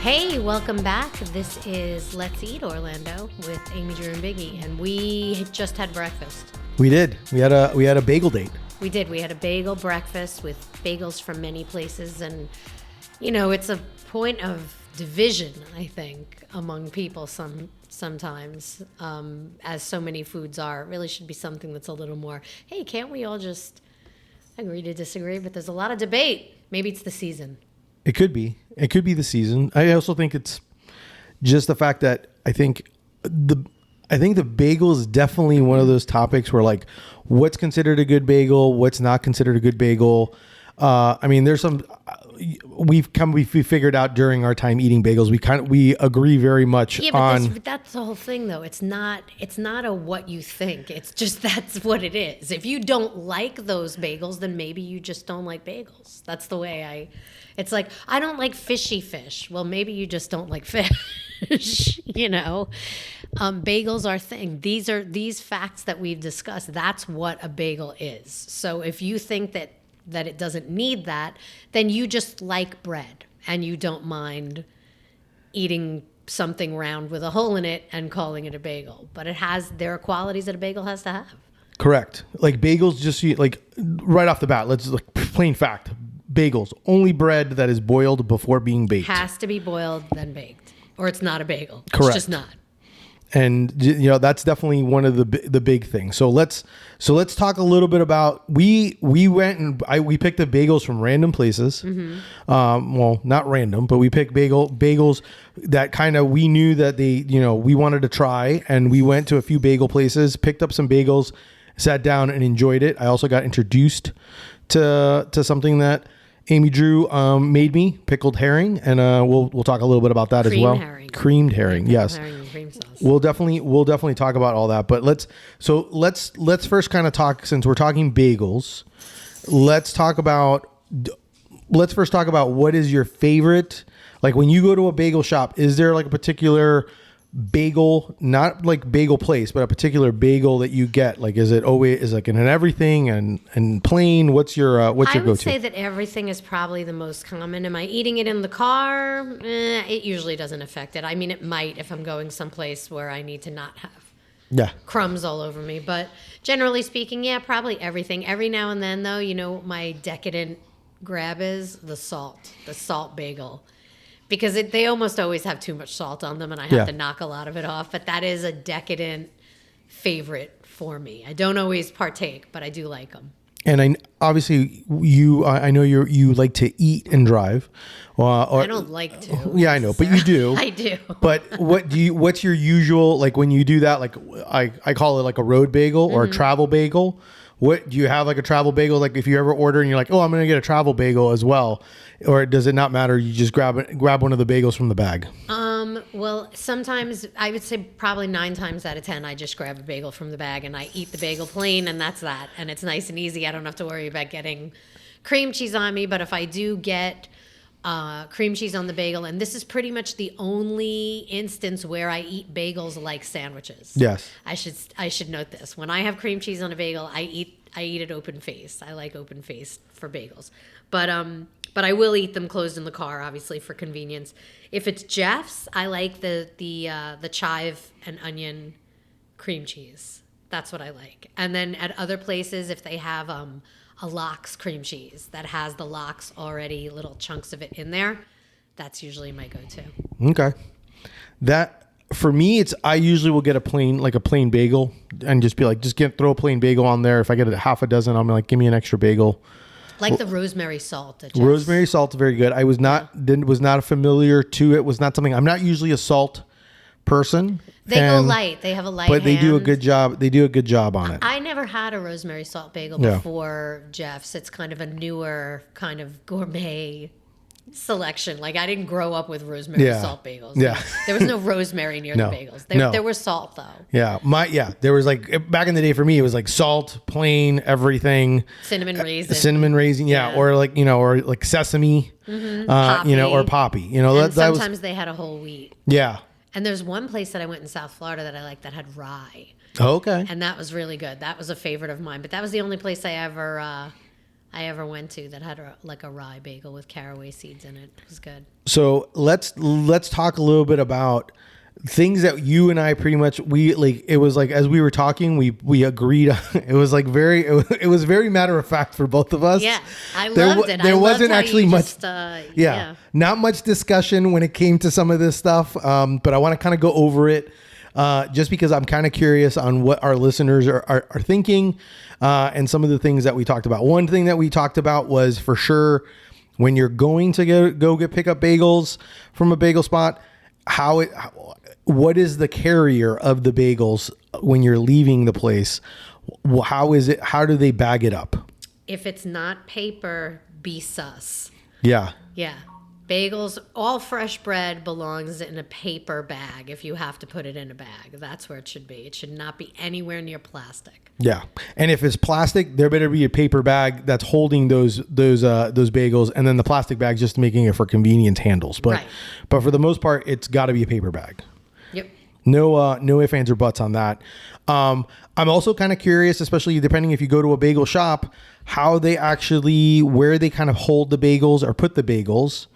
Hey, welcome back. This is Let's Eat Orlando with Amy Drew and Biggie, and we just had breakfast. We did. We had a bagel date. We did. We had a bagel breakfast with bagels from many places, and you know, it's a point of division, I think, among people sometimes, as so many foods are. It really should be something that's a little more, hey, can't we all just agree to disagree? But there's a lot of debate. Maybe it's the season. It could be. It could be the season. I also think it's just the fact that I think the bagel is definitely one of those topics where, like, what's considered a good bagel, what's not considered a good bagel. I mean, there's some we figured out during our time eating bagels. We agree very much on. But that's the whole thing, though. It's not a what you think. It's just that's what it is. If you don't like those bagels, then maybe you just don't like bagels. That's the way It's like, I don't like fishy fish. Well, maybe you just don't like fish, you know? Bagels are thing. These facts that we've discussed. That's what a bagel is. So if you think that it doesn't need that, then you just like bread and you don't mind eating something round with a hole in it and calling it a bagel. But there are qualities that a bagel has to have. Correct. Like bagels, just like right off the bat, let's like plain fact. Bagels, only bread that is boiled before being baked. Has to be boiled, then baked. Or it's not a bagel. Correct. It's just not. And you know, that's definitely one of the big things. So let's talk a little bit about we went and we picked up bagels from random places. Mm-hmm. Well, not random, but we picked bagels that kind of we knew that we wanted to try, and we went to a few bagel places, picked up some bagels, sat down and enjoyed it. I also got introduced to something that Amy Drew made me, pickled herring, and we'll talk a little bit about that as well. Creamed herring, yes. Herring and cream sauce. We'll definitely talk about all that. But let's first kind of talk, since we're talking bagels. Let's first talk about what is your favorite. Like when you go to a bagel shop, is there like a particular bagel, not like bagel place, but a particular bagel that you get? Like, is it always like in everything and plain? What's your go-to? I would say that everything is probably the most common. Am I eating it in the car? It usually doesn't affect it. I mean, it might if I'm going someplace where I need to not have crumbs all over me. But generally speaking, yeah, probably everything. Every now and then, though, you know, my decadent grab is the salt bagel. Because they almost always have too much salt on them, and I have to knock a lot of it off. But that is a decadent favorite for me. I don't always partake, but I do like them. And I know you like to eat and drive. I don't like to. Yeah, I know, but you do. I do. But what's your usual, like when you do that? Like I call it like a road bagel or a travel bagel. What do you have, like a travel bagel? Like if you ever order and you're like, oh, I'm going to get a travel bagel as well, or does it not matter? You just grab one of the bagels from the bag. Well, sometimes I would say probably 9 times out of 10, I just grab a bagel from the bag and I eat the bagel plain, and that's that. And it's nice and easy. I don't have to worry about getting cream cheese on me. But if I do get cream cheese on the bagel, and this is pretty much the only instance where I eat bagels like sandwiches. Yes. I should note this. When I have cream cheese on a bagel, I eat it open faced. I like open faced for bagels. But I will eat them closed in the car, obviously, for convenience. If it's Jeff's, I like the chive and onion cream cheese. That's what I like. And then at other places, if they have a lox cream cheese that has the lox already, little chunks of it in there, that's usually my go-to. Okay. That for me, I usually will get a plain bagel and just be like, throw a plain bagel on there. If I get a half a dozen, I'm like, give me an extra bagel. Like the rosemary salt. Rosemary salt is very good. I was not familiar to it. Was not something. I'm not usually a salt person. They go light. They have a light but they hand. do a good job. They do a good job on it. I never had a rosemary salt bagel before Jeff's. It's kind of a newer kind of gourmet selection. Like I didn't grow up with rosemary salt bagels. Yeah. There was no rosemary near the bagels. There was salt though. Yeah. There was like back in the day for me it was like salt, plain, everything. Cinnamon raisin. Yeah. Or like sesame. Mm-hmm. Or poppy. And sometimes they had a whole wheat. Yeah. And there's one place that I went in South Florida that I liked that had rye. Okay. And that was really good. That was a favorite of mine. But that was the only place I ever I ever went to that had like a rye bagel with caraway seeds in it. It was good. So let's talk a little bit about things that you and I pretty much it was like as we were talking we agreed. It was like it was very matter of fact for both of us. Yeah, I loved it. There wasn't actually much. Yeah, not much discussion when it came to some of this stuff. But I want to kind of go over it. Just because I'm kind of curious on what our listeners are thinking, and some of the things that we talked about. One thing that we talked about was for sure when you're going to go pick up bagels from a bagel spot, what is the carrier of the bagels when you're leaving the place? How is it? How do they bag it up? If it's not paper, be sus. Yeah. Yeah. Bagels, all fresh bread belongs in a paper bag if you have to put it in a bag. That's where it should be. It should not be anywhere near plastic. Yeah. And if it's plastic, there better be a paper bag that's holding those bagels, and then the plastic bag just making it for convenience handles. But for the most part, it's got to be a paper bag. Yep. No ifs, ands, or buts on that. I'm also kind of curious, especially depending if you go to a bagel shop, where they kind of hold the bagels or put the bagels.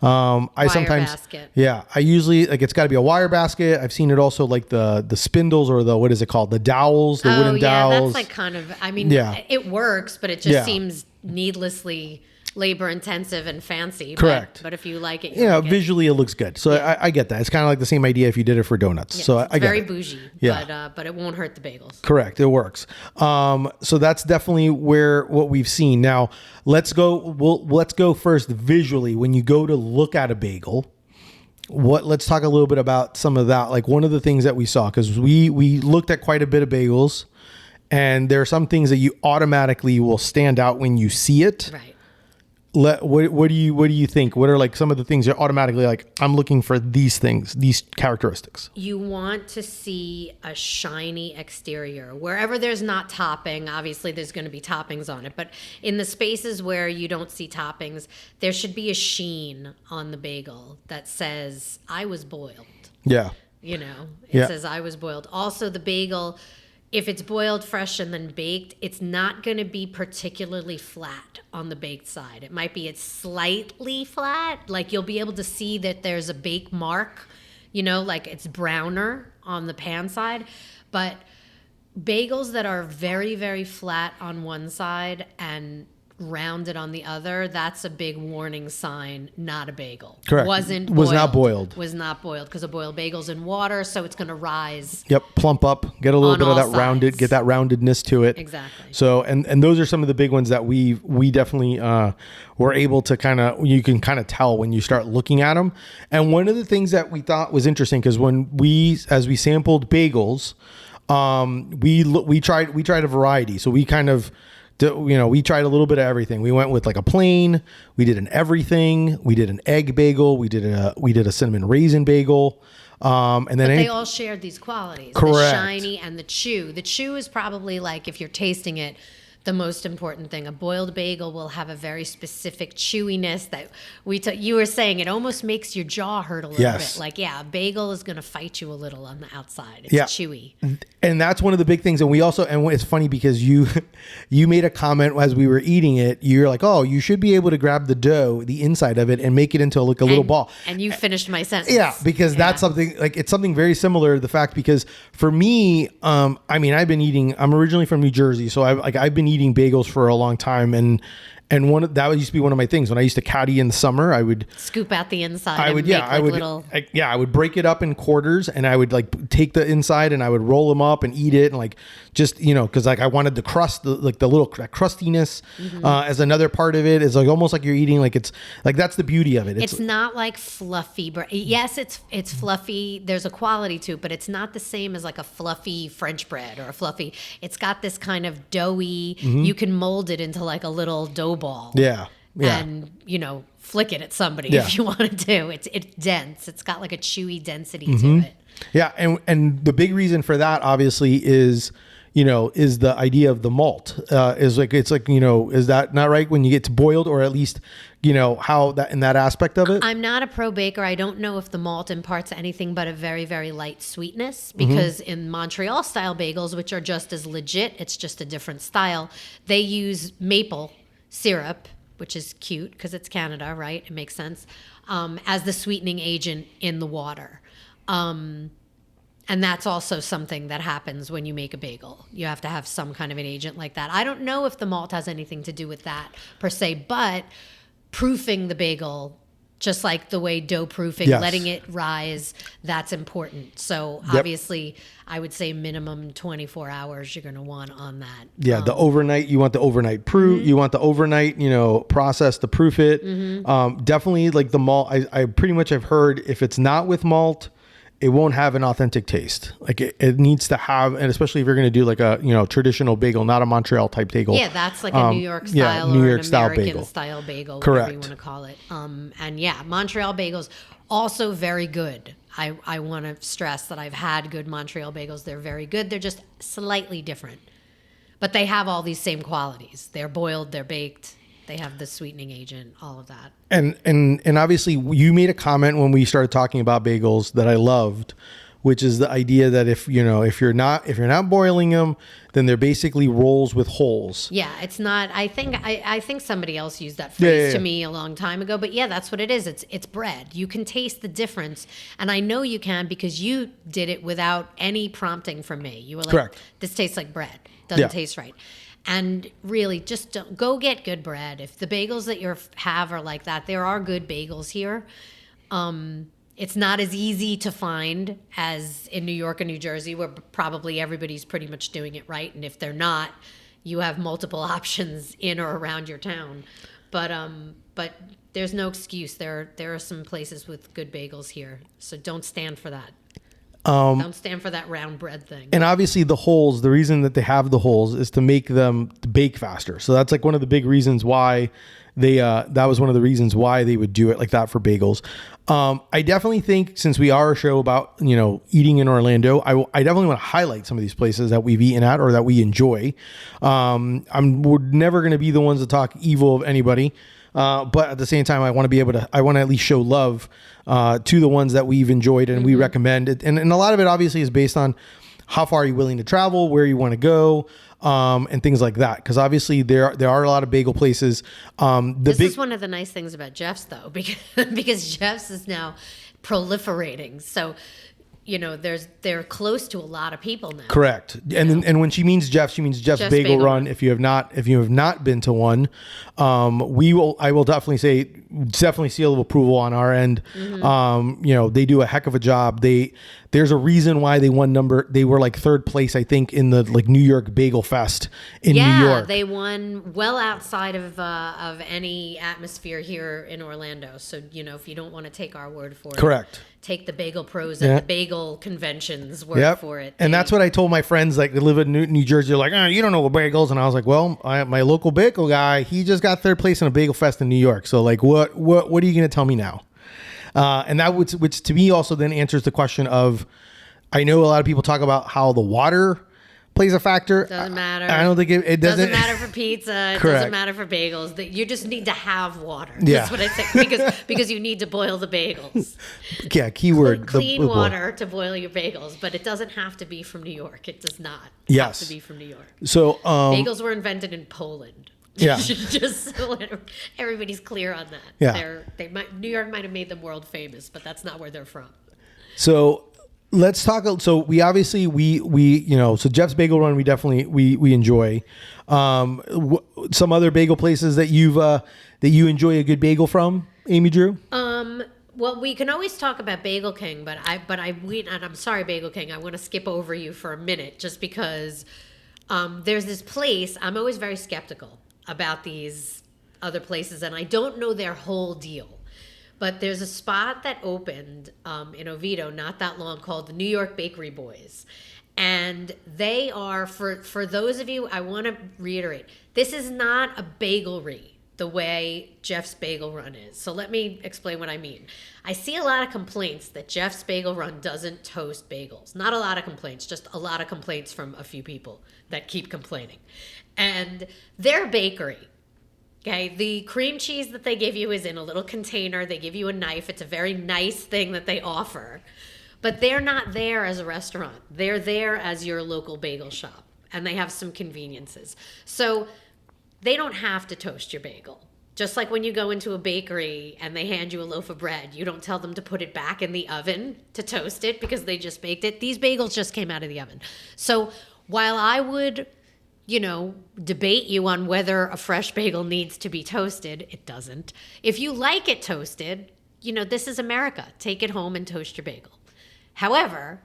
Basket. Yeah, I usually it's got to be a wire basket. I've seen it also like the spindles or what is it called? The dowels, the wooden dowels. That's like kind of, it works, but it just seems needlessly labor intensive and fancy. Correct. But if you like it, visually it looks good. So I get that. It's kind of like the same idea if you did it for donuts. Yeah, so it's I get very it. bougie. Yeah. But it won't hurt the bagels. Correct. It works. So that's definitely what we've seen. Now let's go first visually. When you go to look at a bagel, let's talk a little bit about some of that. Like one of the things that we saw, because we looked at quite a bit of bagels, and there are some things that you automatically will stand out when you see it. Right. What do you think? What are like some of the things you're automatically like, I'm looking for these things, these characteristics? You want to see a shiny exterior. Wherever there's not topping, obviously there's going to be toppings on it. But in the spaces where you don't see toppings, there should be a sheen on the bagel that says, I was boiled. Yeah. It says, I was boiled. Also, the bagel, if it's boiled fresh and then baked, it's not going to be particularly flat on the baked side. It might be it's slightly flat. Like you'll be able to see that there's a bake mark, like it's browner on the pan side. But bagels that are very, very flat on one side and rounded on the other, that's a big warning sign, not a bagel. Correct. Was not boiled. Was not boiled because a boiled bagel's in water, so it's going to rise. Yep, plump up, get a little bit of that rounded, get that roundedness to it. Exactly. So, and those are some of the big ones that we definitely were able to you can kind of tell when you start looking at them. And one of the things that we thought was interesting, because as we sampled bagels, we tried a variety. So we kind of, we tried a little bit of everything. We went with like a plain, we did an everything, we did an egg bagel, we did a cinnamon raisin bagel. And then they all shared these qualities. Correct. The shiny and the chew. The chew is probably like, if you're tasting it, the most important thing. A boiled bagel will have a very specific chewiness that you were saying. It almost makes your jaw hurt a little bit. Like, a bagel is going to fight you a little on the outside. It's chewy. And that's one of the big things. And it's funny because you made a comment as we were eating it. You're like, oh, you should be able to grab the dough, the inside of it, and make it into like a little ball. And you finished my sentence. Yeah, because that's something like, it's something very similar to the fact, because for me, I'm originally from New Jersey, so I've been eating bagels for a long time, and that used to be one of my things. When I used to caddy in the summer, I would scoop out the inside. I would break it up in quarters, and I would like take the inside and I would roll them up and eat it, and like just because like I wanted the crust, the little crustiness as another part of it. Is like almost like you're eating, like it's like that's the beauty of it. It's not like fluffy bread. Yes, it's fluffy. There's a quality to it, but it's not the same as like a fluffy French bread or a fluffy. It's got this kind of doughy. You can mold it into like a little dough ball. Yeah. And flick it at somebody if you wanted to. It's dense. It's got like a chewy density to it. Yeah, and the big reason for that obviously is the idea of the malt. Is that not right when you get to boiled, or at least how that in that aspect of it? I'm not a pro baker. I don't know if the malt imparts anything but a very, very light sweetness, because in Montreal style bagels, which are just as legit, it's just a different style, they use maple syrup, which is cute because it's Canada, right? It makes sense, as the sweetening agent in the water. And that's also something that happens when you make a bagel. You have to have some kind of an agent like that. I don't know if the malt has anything to do with that per se, but proofing the bagel, just like the way dough proofing, Yes. letting it rise, that's important. So Yep. obviously, I would say minimum 24 hours you're going to want on that. Yeah, the overnight, you want the overnight proof. You want the overnight, process to proof it. Definitely like the malt. I pretty much have heard if it's not with malt, it won't have an authentic taste. Like it needs to have, and especially if you're going to do like a traditional bagel, not a Montreal type bagel. Yeah, that's like a New York style New or York an style American bagel. style bagel, Correct. whatever you want to call it. And yeah, Montreal bagels also very good. I want to stress that I've had good Montreal bagels. They're very good. They're just slightly different, but they have all these same qualities. They're boiled, they're baked, they have the sweetening agent, all of that. And obviously you made a comment when we started talking about bagels that I loved, which is the idea that if you're not boiling them, then they're basically rolls with holes. Yeah, it's not. I think somebody else used that phrase Yeah. to me a long time ago. But yeah, that's what it is. It's bread. You can taste the difference, and I know you can because you did it without any prompting from me. You were like, Correct. "This tastes like bread. Doesn't Yeah. taste right." And really, just go get good bread. If the bagels that you have are like that, there are good bagels here. It's not as easy to find as in New York and New Jersey, where probably everybody's pretty much doing it right. And if they're not, you have multiple options in or around your town. But there's no excuse. There are some places with good bagels here, so don't stand for that. Don't stand for that round bread thing. And obviously the holes, the reason that they have the holes is to make them bake faster. So that's like one of the big reasons why that was one of the reasons why they would do it like that for bagels. I definitely think since we are a show about, eating in Orlando, I definitely want to highlight some of these places that we've eaten at or that we enjoy. We're never going to be the ones to talk evil of anybody. But at the same time, I want to at least show love, to the ones that we've enjoyed and we recommend it. And a lot of it obviously is based on how far are you willing to travel, where you want to go, and things like that. Because obviously there are a lot of bagel places. This is one of the nice things about Jeff's, though, because Jeff's is now proliferating. So, they're close to a lot of people now. Correct. And when she means Jeff's Jeff's Bagel Run. If you have not been to one, I will definitely say seal of approval on our end. They do a heck of a job. There's a reason why they were like third place, I think, in the like New York Bagel Fest in New York. Yeah, they won well outside of any atmosphere here in Orlando. So, if you don't want to take our word for it. Correct. Take the bagel pros at the bagel conventions word for it. And that's what I told my friends that live in New Jersey. They're like, you don't know what bagels. And I was like, well, my local bagel guy, he just got third place in a bagel fest in New York. So like, what are you going to tell me now? And that which to me also then answers the question of, I know a lot of people talk about how the water plays a factor. Doesn't matter. I don't think it doesn't matter for pizza. It Correct. Doesn't matter for bagels. You just need to have water. Yeah. That's what I say. Because you need to boil the bagels. Yeah, keyword. Clean water to boil your bagels, but it doesn't have to be from New York. It does not have to be from New York. So bagels were invented in Poland. Yeah. Just so everybody's clear on that. Yeah. New York might have made them world famous, but that's not where they're from. So let's talk. So we obviously so Jeff's Bagel Run we definitely we enjoy. Some other bagel places that you enjoy a good bagel from, Amy Drew. Well, we can always talk about Bagel King, and I'm sorry, Bagel King. I want to skip over you for a minute just because there's this place. I'm always very skeptical about these other places, and I don't know their whole deal. But there's a spot that opened in Oviedo not that long called the New York Bakery Boys. And they are, for those of you, I want to reiterate, this is not a bagelry the way Jeff's Bagel Run is. So let me explain what I mean. I see a lot of complaints that Jeff's Bagel Run doesn't toast bagels. Not a lot of complaints, just a lot of complaints from a few people that keep complaining. And their bakery, okay, the cream cheese that they give you is in a little container. They give you a knife. It's a very nice thing that they offer. But they're not there as a restaurant. They're there as your local bagel shop. And they have some conveniences. So they don't have to toast your bagel. Just like when you go into a bakery and they hand you a loaf of bread, you don't tell them to put it back in the oven to toast it because they just baked it. These bagels just came out of the oven. So while I would, debate you on whether a fresh bagel needs to be toasted, it doesn't. If you like it toasted, this is America. Take it home and toast your bagel. However,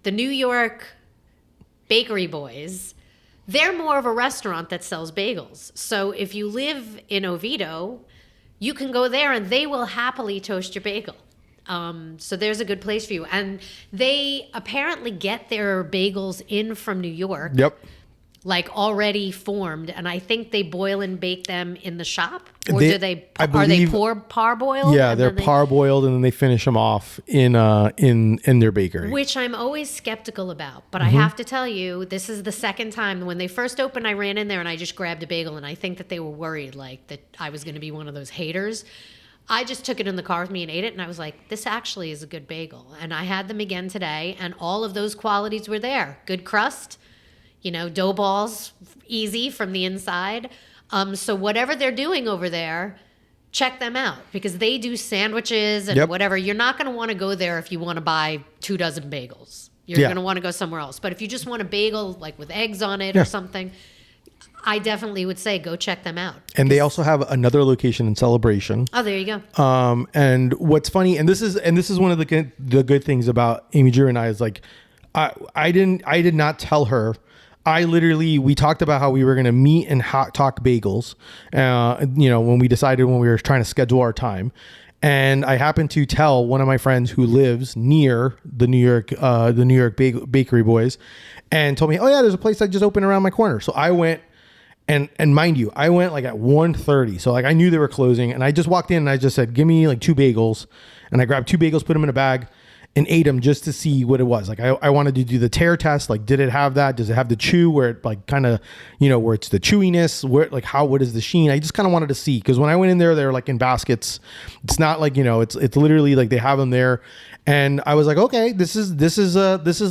the New York bakery boys, they're more of a restaurant that sells bagels. So if you live in Oviedo, you can go there and they will happily toast your bagel. So there's a good place for you. And they apparently get their bagels in from New York. Yep. Like already formed, and I think they boil and bake them in the shop, or Are they parboiled? Yeah, they're parboiled, and then they finish them off in their bakery. Which I'm always skeptical about, but I have to tell you, this is the second time. When they first opened, I ran in there and I just grabbed a bagel, and I think that they were worried, like that I was going to be one of those haters. I just took it in the car with me and ate it, and I was like, this actually is a good bagel. And I had them again today, and all of those qualities were there. Good crust. Dough balls, easy from the inside. So whatever they're doing over there, check them out because they do sandwiches and whatever. You're not going to want to go there if you want to buy 24 bagels. You're going to want to go somewhere else. But if you just want a bagel like with eggs on it or something, I definitely would say go check them out. And they also have another location in Celebration. Oh, there you go. And what's funny, and this is one of the good things about Amy Drew and I is like, I did not tell her. We talked about how we were going to meet and talk bagels, when we decided when we were trying to schedule our time. And I happened to tell one of my friends who lives near the New York bakery boys and told me, oh yeah, there's a place that just opened around my corner. So I went and mind you, I went like at 1:30. So like I knew they were closing and I just walked in and I just said, give me like 2 bagels. And I grabbed 2 bagels, put them in a bag, and ate them just to see what it was. Like I wanted to do the tear test. Like, did it have that? Does it have the chew where it like kind of, where it's the chewiness, what is the sheen? I just kind of wanted to see. Cause when I went in there, they're like in baskets. It's not like, it's literally like they have them there. And I was like, okay, this is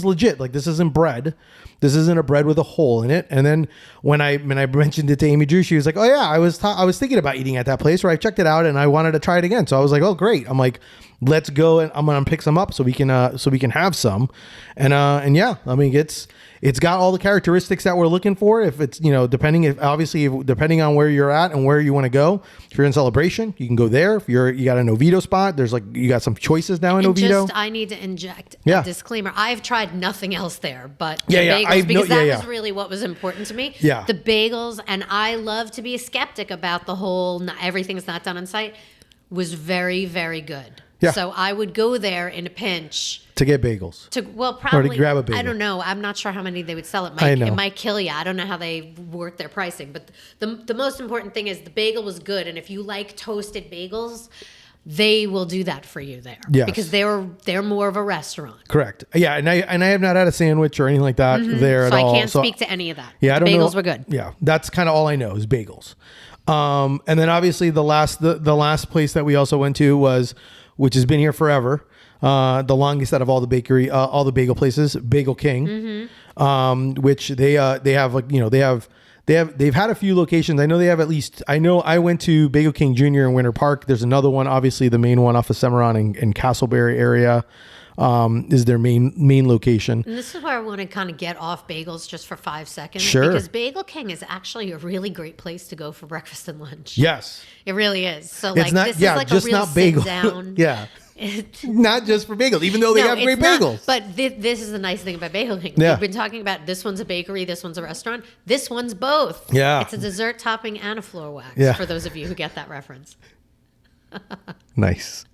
legit. Like this isn't bread. This isn't a bread with a hole in it. And then when I mentioned it to Amy Drew, she was like, oh yeah, I was thinking about eating at that place where I checked it out and I wanted to try it again. So I was like, oh great. I'm like, let's go and I'm gonna pick some up so we can have some. And yeah, I mean it's got all the characteristics that we're looking for. If it's, depending on where you're at and where you want to go. If you're in Celebration, you can go there. If you got an Oviedo spot, there's you got some choices now in Oviedo. I need to inject a disclaimer. I've tried nothing else there, but the bagels, because that was really what was important to me. Yeah. The bagels, and I love to be a skeptic about the whole, everything's not done on site, was very, very good. Yeah. So I would go there in a pinch to get bagels. Probably or to grab a bagel. I don't know. I'm not sure how many they would sell. It might kill you. I don't know how they work their pricing. But the most important thing is the bagel was good, and if you like toasted bagels, they will do that for you there. Yes. Because they're more of a restaurant. Correct. Yeah, and I have not had a sandwich or anything like that there at all. So I can't speak to any of that. Yeah, I don't know. Bagels were good. Yeah, that's kind of all I know is bagels. And then obviously the last place that we also went to was, which has been here forever, the longest out of all the bagel places, Bagel King, which they've had a few locations. I know they have I went to Bagel King Jr. in Winter Park. There's another one, obviously the main one off of Cimarron in Castleberry area. Is their main location. And this is where I want to kind of get off bagels just for 5 seconds. Sure. Because Bagel King is actually a really great place to go for breakfast and lunch. Yes. It really is. So it's not, this is like just a real not bagel. sit down. Yeah. Not just for bagels, even though they have great bagels. But this is the nice thing about Bagel King. Yeah. We've been talking about this one's a bakery, this one's a restaurant. This one's both. Yeah. It's a dessert topping and a floor wax, for those of you who get that reference. Nice.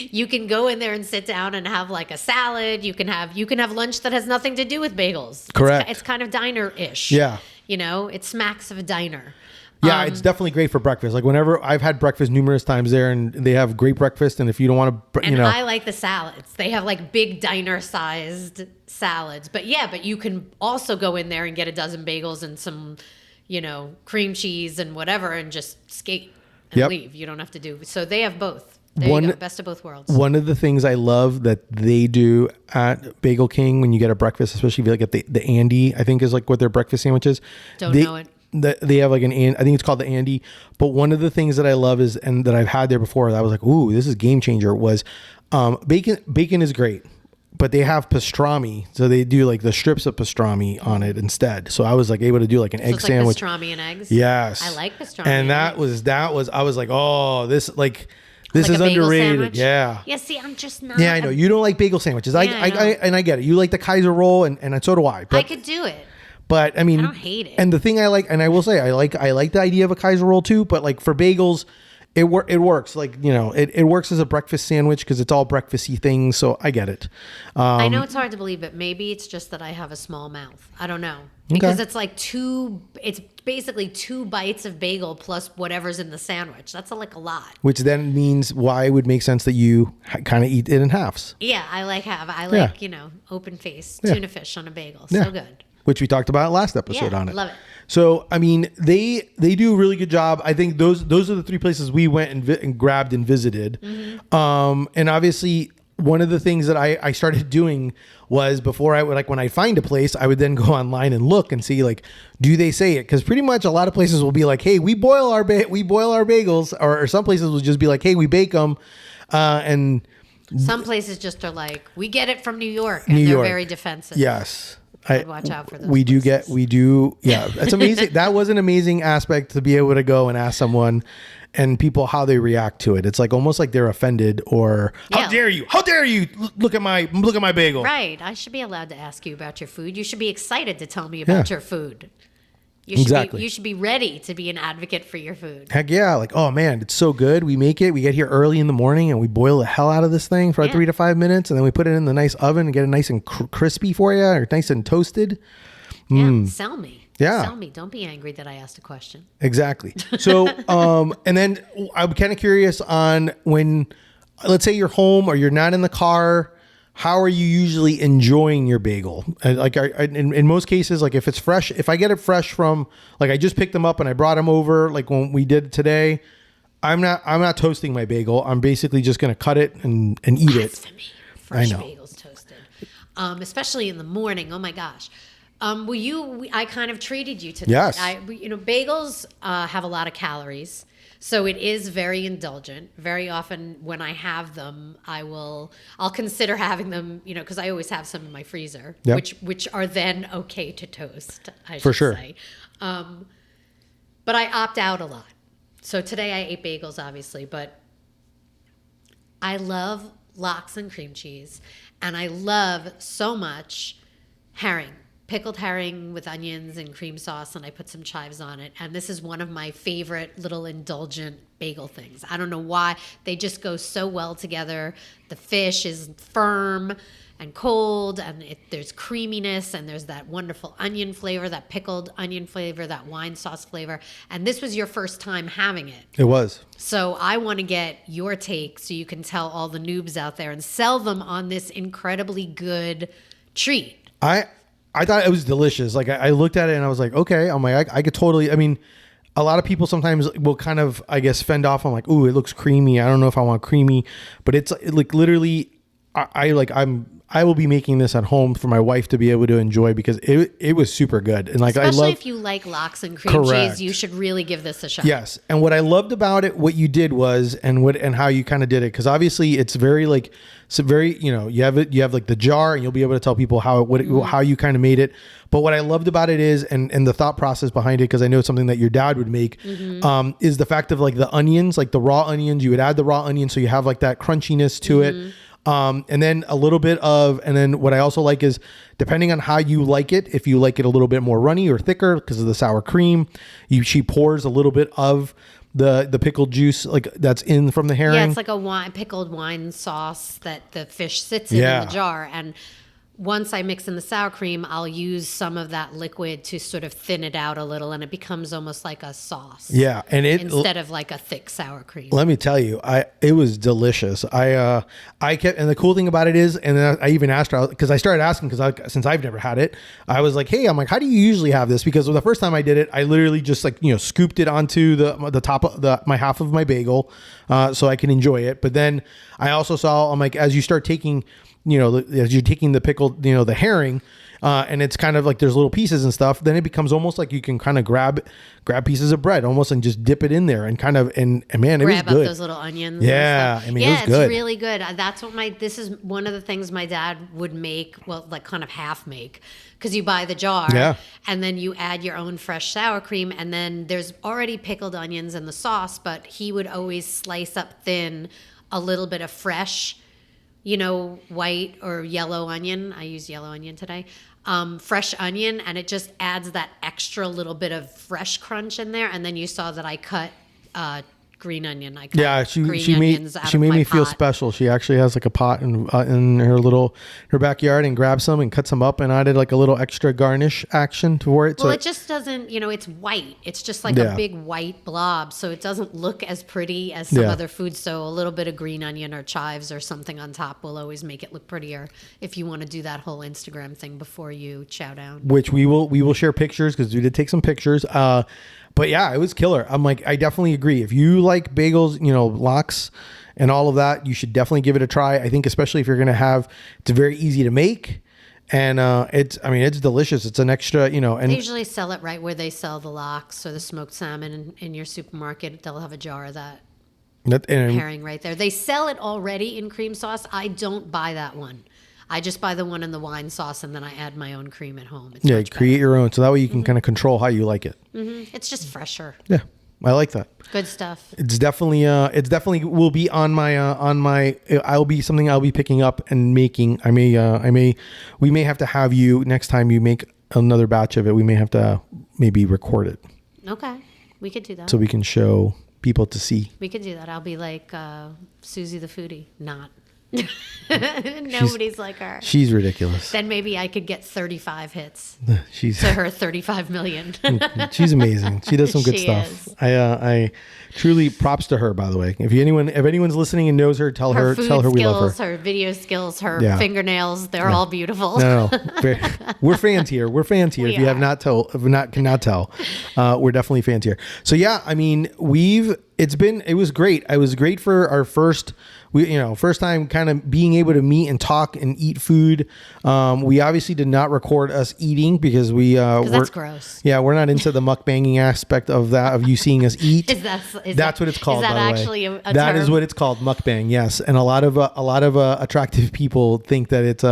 You can go in there and sit down and have like a salad. You can have lunch that has nothing to do with bagels. Correct. It's kind of diner-ish. Yeah. It smacks of a diner. Yeah, it's definitely great for breakfast. Like whenever I've had breakfast numerous times there, and they have great breakfast. And if you don't want to, I like the salads. They have like big diner-sized salads. But you can also go in there and get a dozen bagels and some, cream cheese and whatever, and just skate and leave. You don't have to do. So they have both. There you go. Best of both worlds. One of the things I love that they do at Bagel King when you get a breakfast, especially if you like at the Andy, I think is like what their breakfast sandwiches. Don't know it. they have like I think it's called the Andy. But one of the things that I love is, and that I've had there before, that I was like, ooh, this is game changer, was bacon. Bacon is great, but they have pastrami. So they do like the strips of pastrami on it instead. So I was like able to do like an egg it's sandwich. Like pastrami and eggs. Yes. I like pastrami. And that was, I was like, oh, this is underrated. Sandwich? Yeah. Yeah. See, I'm just not. Yeah, I know. You don't like bagel sandwiches. Yeah, I get it. You like the Kaiser roll, and so do I. But I could do it. But I mean, I don't hate it. And the thing I like, and I will say, I like the idea of a Kaiser roll too. But like for bagels, it works. Like, you know, it works as a breakfast sandwich because it's all breakfasty things. So I get it. I know it's hard to believe, but maybe it's just that I have a small mouth. I don't know, because it's like it's basically 2 bites of bagel plus whatever's in the sandwich. That's like a lot. Which then means why it would make sense that you kind of eat it in halves. Yeah, I like you know, open face tuna fish on a bagel. So good. Which we talked about last episode on it. Love it. So, I mean, they do a really good job. I think those are the 3 places we went and grabbed and visited. Mm-hmm. And obviously, one of the things that I started doing was, before I would, like, when I find a place, I would then go online and look and see, like, do they say it? Because pretty much a lot of places will be like, hey, we boil our bagels, or some places will just be like, hey, we bake them, and some places just are like, we get it from New York, and they're very defensive. Yes. I'd watch out for those. We do. Yeah, that's amazing. That was an amazing aspect to be able to go and ask someone, and people how they react to it. It's like almost like they're offended, or how dare you look at my bagel. Right. I should be allowed to ask you about your food. You should be excited to tell me about your food. You should be ready to be an advocate for your food. Heck yeah. Like, oh man, it's so good. We make it. We get here early in the morning and we boil the hell out of this thing for 3 to 5 minutes. And then we put it in the nice oven and get it nice and crispy for you, or nice and toasted. Yeah. Sell me. Yeah. Sell me. Don't be angry that I asked a question. Exactly. So, and then I'm kind of curious on when, let's say you're home or you're not in the car, how are you usually enjoying your bagel? Like, in most cases, like if it's fresh, if I get it fresh from, like I just picked them up and I brought them over, like when we did today, I'm not toasting my bagel. I'm basically just going to cut it and eat it. Fresh bagels toasted, especially in the morning. Oh my gosh. I kind of treated you to that. Yes. Bagels have a lot of calories. So it is very indulgent. Very often when I have them, I'll consider having them, because I always have some in my freezer, which are then okay to toast, I should say. But I opt out a lot. So today I ate bagels, obviously, but I love lox and cream cheese, and I love so much herring. Pickled herring with onions and cream sauce, and I put some chives on it. And this is one of my favorite little indulgent bagel things. I don't know why. They just go so well together. The fish is firm and cold, and there's creaminess, and there's that wonderful onion flavor, that pickled onion flavor, that wine sauce flavor. And this was your first time having it. It was. So I want to get your take so you can tell all the noobs out there and sell them on this incredibly good treat. I thought it was delicious. Like I looked at it and I was like, okay, I'm like, I could totally, I mean, a lot of people sometimes will kind of, I guess, fend off. I'm like, ooh, it looks creamy. I don't know if I want creamy, but it's like literally, I will be making this at home for my wife to be able to enjoy, because it was super good. And like, especially if you like lox and cream cheese, you should really give this a shot. Yes. And what I loved about it, what you did was, and how you kind of did it, because obviously it's very like, so very, you have like the jar, and you'll be able to tell people how you kind of made it. But what I loved about it is, and the thought process behind it, because I know it's something that your dad would make, is the fact of like the onions, like the raw onions. You would add the raw onions, so you have like that crunchiness to it. And then a little bit of, and then what I also like is, depending on how you like it, if you like it a little bit more runny or thicker because of the sour cream, she pours a little bit of the pickled juice, like that's in from the herring. Yeah, it's like a pickled wine sauce that the fish sits in the jar. And once I mix in the sour cream, I'll use some of that liquid to sort of thin it out a little, and it becomes almost like a sauce. Yeah, and instead of like a thick sour cream. Let me tell you, it was delicious. I kept, and the cool thing about it is, and then I even asked her, because I started asking, because since I've never had it, I was like, hey, I'm like, how do you usually have this? Because the first time I did it, I literally just like scooped it onto the top of my half of my bagel, so I can enjoy it. But then I also saw, I'm like, as you start taking, as you're taking the pickled, the herring, and it's kind of like there's little pieces and stuff, then it becomes almost like you can kind of grab pieces of bread almost and just dip it in there and kind of, and man, it was Grab good. up those little onions. Yeah. And stuff. I mean, it was good. It's really good. That's what this is one of the things my dad would make, well, like kind of half make, because you buy the jar and then you add your own fresh sour cream, and then there's already pickled onions in the sauce, but he would always slice up thin a little bit of fresh, white or yellow onion. I used yellow onion today. Fresh onion, and it just adds that extra little bit of fresh crunch in there. And then you saw that I cut green onion. She made me feel special. She actually has like a pot in her backyard and grabbed some and cut some up and added like a little extra garnish action for it. Well, it just doesn't, it's white. It's just like a big white blob, so it doesn't look as pretty as some other foods. So a little bit of green onion or chives or something on top will always make it look prettier if you want to do that whole Instagram thing before you chow down. Which we will share pictures, because we did take some pictures. But yeah, it was killer. I'm like, I definitely agree. If you like bagels, lox and all of that, you should definitely give it a try. I think especially if you're going to it's very easy to make, and it's delicious. It's an extra, and they usually sell it right where they sell the lox or the smoked salmon in your supermarket. They'll have a jar of that herring right there. They sell it already in cream sauce. I don't buy that one. I just buy the one in the wine sauce, and then I add my own cream at home. It's create your own, so that way you can kind of control how you like it. Mm-hmm. It's just fresher. Yeah, I like that. Good stuff. It's definitely will be on my. I'll be picking up and making. We may have to have you next time you make another batch of it. We may have to maybe record it. Okay, we could do that. So we can show people to see. We could do that. I'll be like Susie the foodie, not. Nobody's like her. She's ridiculous. Then maybe I could get 35 hits. She's to her 35 million. She's amazing. She does some good stuff. I truly props to her, by the way. If anyone's listening and knows her, tell her we love her. Her video skills, her fingernails, they're all beautiful. No. We're fans here. If you have not cannot tell, we're definitely fans here. So yeah, I mean, it was great. It was great for our first time kind of being able to meet and talk and eat food. We obviously did not record us eating because that's gross. Yeah, we're not into the mukbanging aspect of you seeing us eat. That's what it's called. Is that by actually the way. a That term? is what it's called, mukbang. Yes, and a lot of attractive people think that it's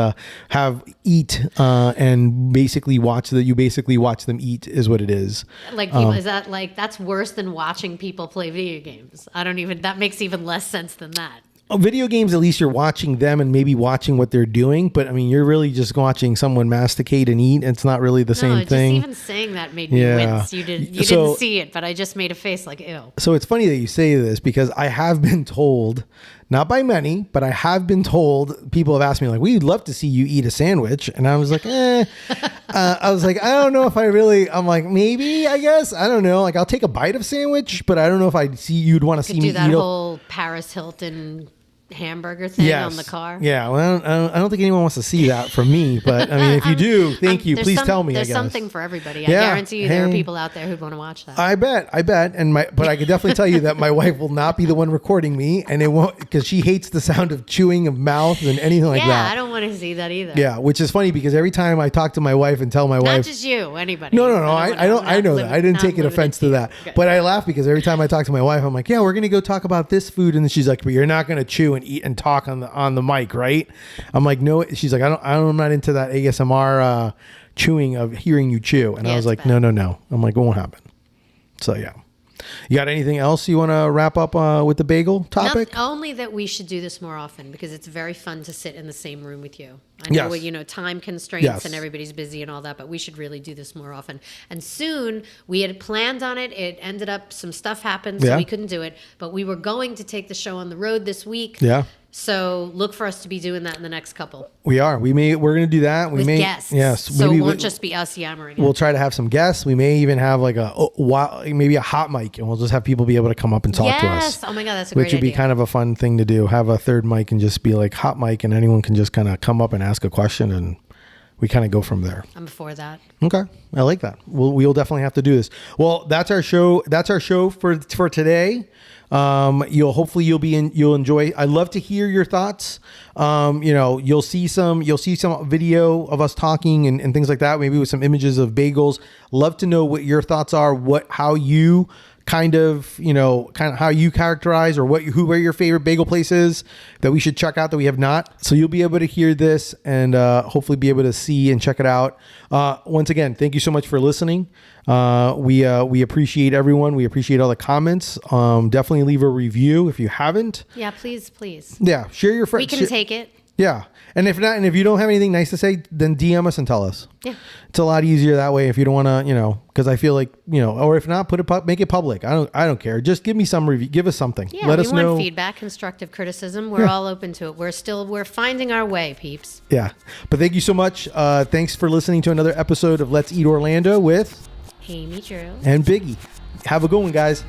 and basically watch them eat is what it is. Like people, is that like that's worse than watching people play video games? That makes even less sense than that. Video games, at least you're watching them and maybe watching what they're doing, but I mean, you're really just watching someone masticate and eat. It's not really the same thing. Just even saying that made me wince. You didn't see it, but I just made a face like ew. So it's funny that you say this because I have been told, not by many, but I have been told, people have asked me like, we'd love to see you eat a sandwich. And I was like, I was like, I don't know if I'm like, maybe, I guess, I don't know. Like I'll take a bite of sandwich, but I don't know if you'd want to see me eat. Do that whole Paris Hilton hamburger thing on the car. Yeah, well, I don't think anyone wants to see that from me, but I mean, if you do, thank you. Please tell me. There's something for everybody. I guarantee you there are people out there who'd want to watch that. I bet. But I can definitely tell you that my wife will not be the one recording me, and it won't, because she hates the sound of chewing of mouth and anything like that. Yeah, I don't want to see that either. Yeah, which is funny because every time I talk to my wife and tell my wife, not just you, anybody. No. I know that. I didn't take an offense to that, but I laugh because every time I talk to my wife, I'm like, yeah, we're gonna go talk about this food, and then she's like, but you're not gonna chew and eat and talk on the mic, right? I'm like, no. She's like, I'm not into that ASMR chewing of hearing you chew. And I was like, no. I'm like, it won't happen. So yeah. You got anything else you want to wrap up with the bagel topic? Only that we should do this more often because it's very fun to sit in the same room with you. I know, time constraints and everybody's busy and all that, but we should really do this more often. And soon, we had planned on it. It ended up, some stuff happened, so we couldn't do it. But we were going to take the show on the road this week. Yeah. So look for us to be doing that in the next couple. We are. We're going to do that. With guests. Yes. So it won't just be us yammering. We'll try to have some guests. We may even have like maybe a hot mic, and we'll just have people be able to come up and talk to us. Yes. Oh my God, that's a great idea. Which would be kind of a fun thing to do. Have a third mic and just be like hot mic, and anyone can just kind of come up and ask a question, and we kind of go from there. I'm before that. Okay. I like that. We'll definitely have to do this. Well, that's our show. That's our show for today. You'll enjoy. I love to hear your thoughts. You'll see some video of us talking and things like that, maybe with some images of bagels. Love to know what your thoughts are, how you kind of how you characterize, or where your favorite bagel place is that we should check out that we have not. So you'll be able to hear this and hopefully be able to see and check it out. Once again, thank you so much for listening. We appreciate everyone. We appreciate all the comments. Definitely leave a review if you haven't. Yeah, please. Yeah, share your friends. We can take it. Yeah. And if not, and if you don't have anything nice to say, then DM us and tell us. Yeah. It's a lot easier that way if you don't want to, because I feel like, or if not, make it public. I don't care. Just give me some review. Give us something. Yeah, Let us know. We want feedback, constructive criticism. We're all open to it. We're finding our way, peeps. Yeah. But thank you so much. Thanks for listening to another episode of Let's Eat Orlando with Amy Drew and Biggie. Have a good one, guys.